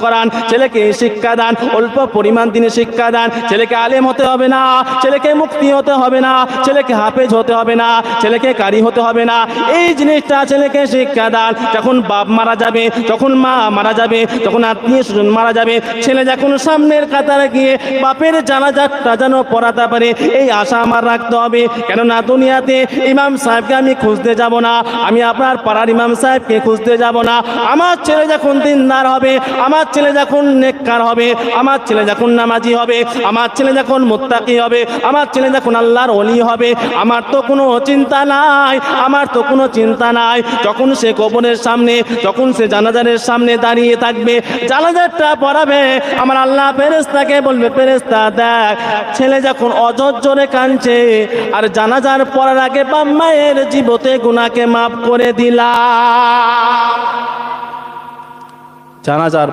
করান, ছেলেকে শিক্ষা দান, অল্প পরিমাণ দিনে শিক্ষা দান। ছেলেকে আলেম হতে হবে না, ছেলেকে মুফতি হতে হবে না, ছেলেকে হাফেজ হতে হবে না, ছেলেকে কারি হতে হবে না। এই জিনিসটা ছেলেকে শিক্ষা দান। যখন বাপ মারা যাবে, যখন মা মারা যাবে, যখন আত্মীয় স্বজন মারা যাবে, ছেলে যখন সামনের কাতারে গিয়ে বাপের জানাজাটা যেন পড়াতে পারে, এই আশা আমার রাখতে হবে। কেননা দুনিয়াতে ইমাম সাহেবকে আমি খুঁজতে যাব না, আমি আপনার পাড়ার ইমাম সাহেবকে খুঁজতে যাব না। আমার ছেলে যখন দিনদার হবে, আমার ছেলে যখন নেককার হবে, আমার ছেলে যখন নামাজি হবে, আমার ছেলে যখন মুত্তাকি হবে, আমার ছেলে যখন আল্লাহর ওলি হবে, আমার তো কোনো চিন্তা নাই, আমার তো কোনো চিন্তা নাই। যখন সে কবরের সামনে, যখন সে জানাজারের সামনে দাঁড়িয়ে থাকবে, জানাজারটা পড়াবে, আমার আল্লাহ ফেরেশতাকে বলবে, ফেরেশতা দেখ ছেলে যখন অজর কাঁদছে, আর জানাজার পড়ার আগে বাপ মায়ের জীবতে গুনাহকে মাফ করে দিলাম। জানাজার